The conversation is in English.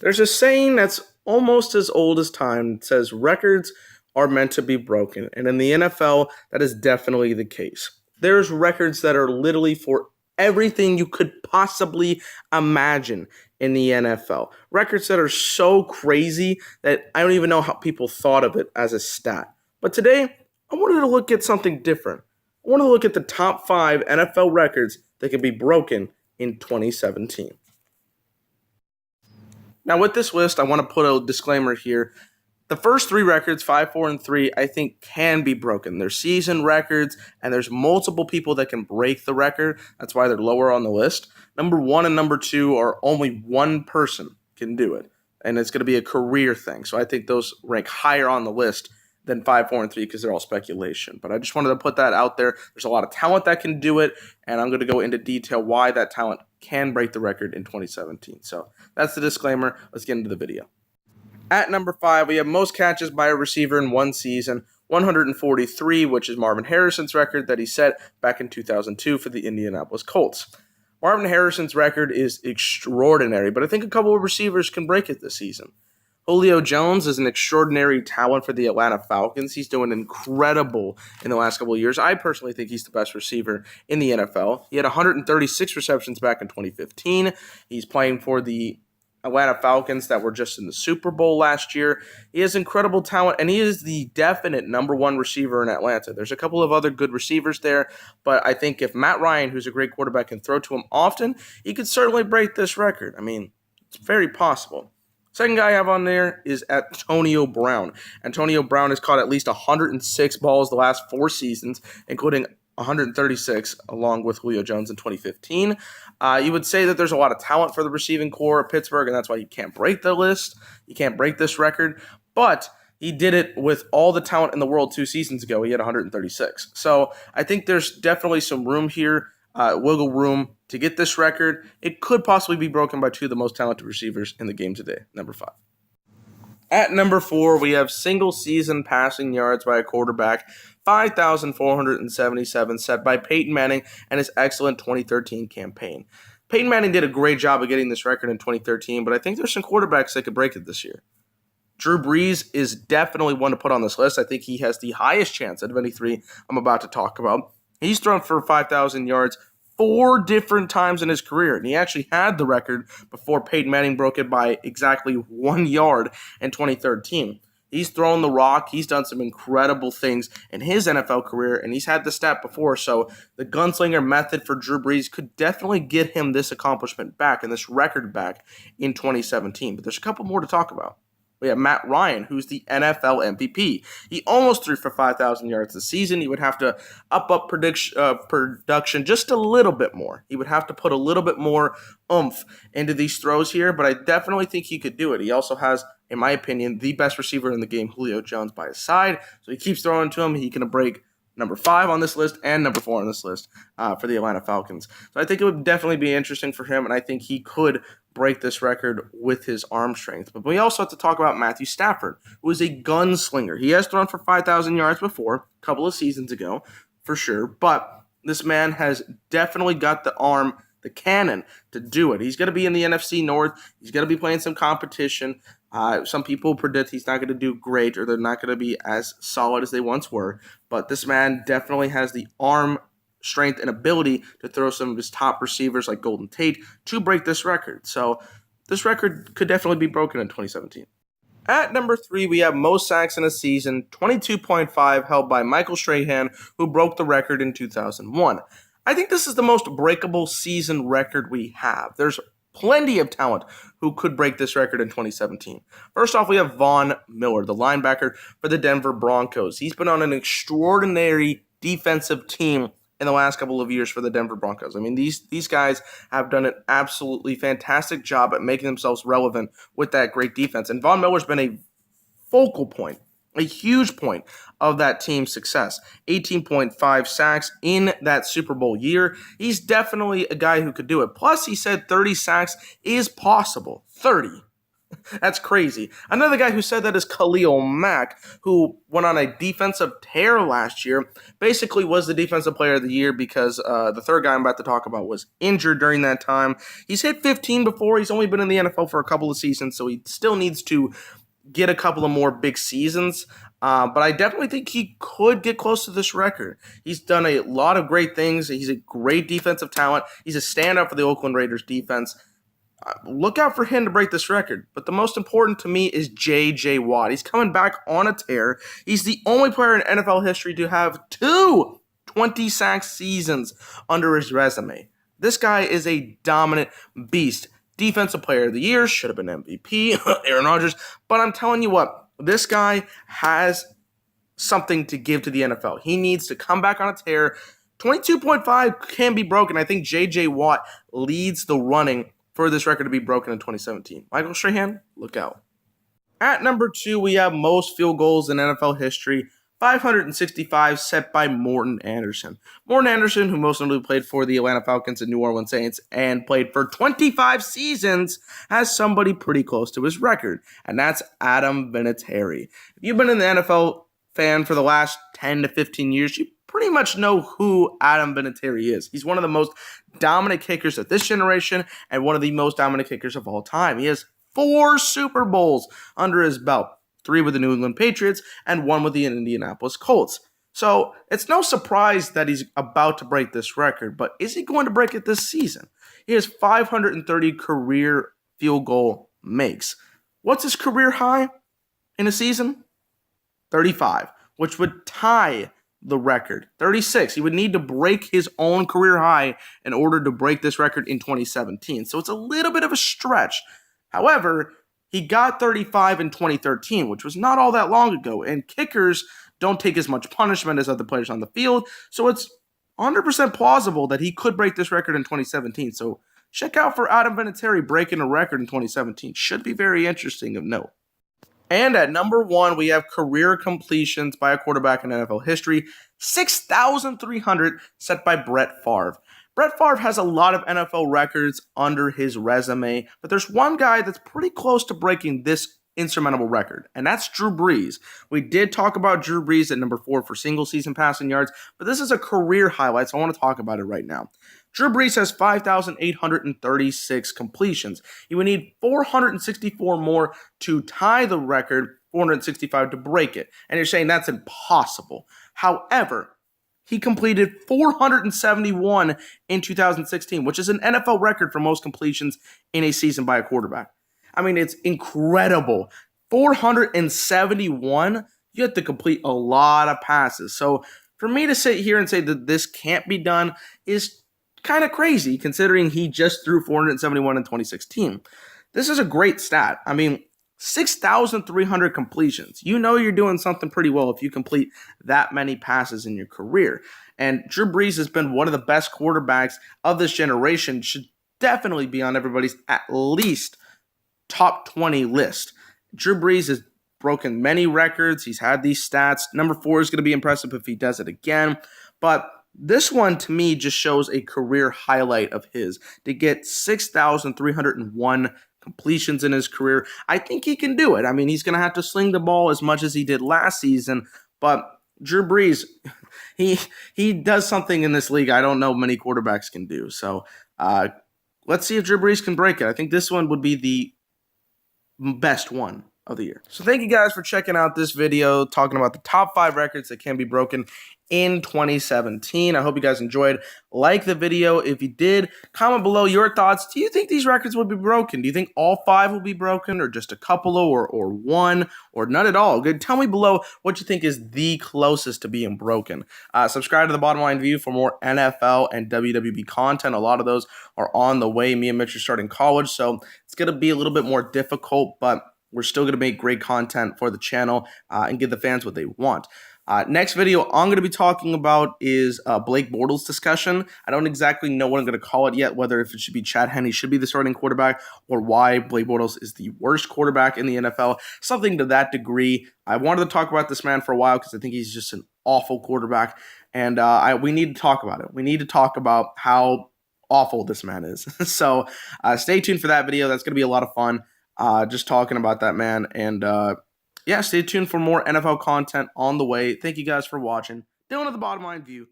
There's a saying that's almost as old as time that says records are meant to be broken. And in the NFL, that is definitely the case. There's records that are literally for everything you could possibly imagine in the NFL. Records that are so crazy that I don't even know how people thought of it as a stat. But today, I wanted to look at something different. I want to look at the top 5 NFL records that can be broken in 2017. Now, with this list, I want to put a disclaimer here. The first 3 records, 5, 4, and 3, I think can be broken. They're season records, and there's multiple people that can break the record. That's why they're lower on the list. Number 1 and number 2 are only one person can do it, and it's going to be a career thing. So I think those rank higher on the list than 5, 4, and 3 because they're all speculation. But I just wanted to put that out there. There's a lot of talent that can do it, and I'm going to go into detail why that talent can break the record in 2017. So that's the disclaimer. Let's get into the video. At number 5, we have most catches by a receiver in one season, 143, which is Marvin Harrison's record that he set back in 2002 for the Indianapolis Colts. Marvin Harrison's record is extraordinary, but I think a couple of receivers can break it this season. Julio Jones is an extraordinary talent for the Atlanta Falcons. He's doing incredible in the last couple of years. I personally think he's the best receiver in the NFL. He had 136 receptions back in 2015. He's playing for the Atlanta Falcons that were just in the Super Bowl last year. He has incredible talent, and he is the definite number 1 receiver in Atlanta. There's a couple of other good receivers there, but I think if Matt Ryan, who's a great quarterback, can throw to him often, he could certainly break this record. I mean, it's very possible. Second guy I have on there is Antonio Brown. Antonio Brown has caught at least 106 balls the last 4 seasons, including 136 along with Julio Jones in 2015. You would say that there's a lot of talent for the receiving core of Pittsburgh, and that's why you can't break the list. You can't break this record. But he did it with all the talent in the world 2 seasons ago. He had 136. So I think there's definitely some room here, wiggle room to get this record. It could possibly be broken by 2 of the most talented receivers in the game today, number 5. At number 4, we have single-season passing yards by a quarterback, 5,477 set by Peyton Manning and his excellent 2013 campaign. Peyton Manning did a great job of getting this record in 2013, but I think there's some quarterbacks that could break it this year. Drew Brees is definitely one to put on this list. I think he has the highest chance out of any 3 I'm about to talk about. He's thrown for 5,000 yards 4 different times in his career, and he actually had the record before Peyton Manning broke it by exactly 1 yard in 2013. He's thrown the rock. He's done some incredible things in his NFL career, and he's had the stat before, so the gunslinger method for Drew Brees could definitely get him this accomplishment back and this record back in 2017. But there's a couple more to talk about. We have Matt Ryan, who's the NFL MVP. He almost threw for 5,000 yards this season. He would have to up production just a little bit more. He would have to put a little bit more oomph into these throws here, but I definitely think he could do it. He also has, in my opinion, the best receiver in the game, Julio Jones, by his side. So he keeps throwing to him. He can break number 5 on this list and number 4 on this list for the Atlanta Falcons. So I think it would definitely be interesting for him, and I think he could break this record with his arm strength. But we also have to talk about Matthew Stafford, who is a gunslinger. He has thrown for 5,000 yards before, a couple of seasons ago, for sure, but this man has definitely got the arm, the cannon, to do it. He's going to be in the NFC North. He's going to be playing some competition. Some people predict he's not going to do great, or they're not going to be as solid as they once were, but this man definitely has the arm strength and ability to throw some of his top receivers like Golden Tate to break this record. So this record could definitely be broken in 2017. At number 3, we have most sacks in a season, 22.5, held by Michael Strahan, who broke the record in 2001. I think this is the most breakable season record we have. There's plenty of talent who could break this record in 2017. First off, we have Von Miller, the linebacker for the Denver Broncos. He's been on an extraordinary defensive team in the last couple of years for the Denver Broncos. I mean, these guys have done an absolutely fantastic job at making themselves relevant with that great defense. And Von Miller's been a focal point, a huge point of that team's success. 18.5 sacks in that Super Bowl year. He's definitely a guy who could do it. Plus, he said 30 sacks is possible. 30. That's crazy. Another guy who said that is Khalil Mack, who went on a defensive tear last year. Basically, was the defensive player of the year because the third guy I'm about to talk about was injured during that time. He's hit 15 before. He's only been in the NFL for a couple of seasons, so he still needs to get a couple of more big seasons. But I definitely think he could get close to this record. He's done a lot of great things. He's a great defensive talent. He's a standout for the Oakland Raiders defense. Look out for him to break this record. But the most important to me is J.J. Watt. He's coming back on a tear. He's the only player in NFL history to have two 20-sack seasons under his resume. This guy is a dominant beast. Defensive player of the year, should have been MVP, Aaron Rodgers. But I'm telling you what, this guy has something to give to the NFL. He needs to come back on a tear. 22.5 can be broken. I think J.J. Watt leads the running for this record to be broken in 2017. Michael Strahan, look out. At number 2, we have most field goals in NFL history. 565 set by Morton Anderson. Morton Anderson, who most notably played for the Atlanta Falcons and New Orleans Saints and played for 25 seasons, has somebody pretty close to his record, and that's Adam Vinatieri. If you've been in the NFL fan for the last 10 to 15 years, you pretty much know who Adam Vinatieri is. He's one of the most dominant kickers of this generation and one of the most dominant kickers of all time. He has 4 Super Bowls under his belt. 3 with the New England Patriots, and 1 with the Indianapolis Colts. So it's no surprise that he's about to break this record, but is he going to break it this season? He has 530 career field goal makes. What's his career high in a season? 35, which would tie the record. 36. He would need to break his own career high in order to break this record in 2017. So it's a little bit of a stretch. However, he got 35 in 2013, which was not all that long ago, and kickers don't take as much punishment as other players on the field, so it's 100% plausible that he could break this record in 2017. So check out for Adam Vinatieri breaking a record in 2017. Should be very interesting of note. And at number 1, we have career completions by a quarterback in NFL history, 6,300 set by Brett Favre. Brett Favre has a lot of NFL records under his resume, but there's one guy that's pretty close to breaking this insurmountable record, and that's Drew Brees. We did talk about Drew Brees at number 4 for single-season passing yards, but this is a career highlight, so I want to talk about it right now. Drew Brees has 5,836 completions. He would need 464 more to tie the record, 465 to break it, and you're saying that's impossible. However, he completed 471 in 2016, which is an NFL record for most completions in a season by a quarterback. I mean, it's incredible. 471, you have to complete a lot of passes. So for me to sit here and say that this can't be done is kind of crazy, considering he just threw 471 in 2016. This is a great stat. I mean, 6,300 completions. You know you're doing something pretty well if you complete that many passes in your career. And Drew Brees has been one of the best quarterbacks of this generation. Should definitely be on everybody's at least top 20 list. Drew Brees has broken many records. He's had these stats. Number 4 is going to be impressive if he does it again. But this one, to me, just shows a career highlight of his. To get 6,301 completions in his career, I think he can do it. I mean, he's going to have to sling the ball as much as he did last season, but Drew Brees, he does something in this league I don't know many quarterbacks can do. So let's see if Drew Brees can break it. I think this one would be the best one of the year. So thank you guys for checking out this video talking about the top 5 records that can be broken in 2017. I hope you guys enjoyed. Like the video if you did. Comment below your thoughts. Do you think these records would be broken? Do you think all 5 will be broken, or just a couple, or one, or none at all? Good. Tell me below what you think is the closest to being broken. Subscribe to The Bottom Line View for more NFL and WWE content. A lot of those are on the way. Me and Mitch are starting college, so it's going to be a little bit more difficult, but we're still going to make great content for the channel and give the fans what they want. Next video I'm going to be talking about is Blake Bortles discussion. I don't exactly know what I'm going to call it yet, whether if it should be Chad Henne should be the starting quarterback or why Blake Bortles is the worst quarterback in the NFL, something to that degree. I wanted to talk about this man for a while because I think he's just an awful quarterback, and we need to talk about it. We need to talk about how awful this man is. So stay tuned for that video. That's going to be a lot of fun. Just talking about that, man. And yeah, stay tuned for more NFL content on the way. Thank you guys for watching. Dylan of the Bottom Line View.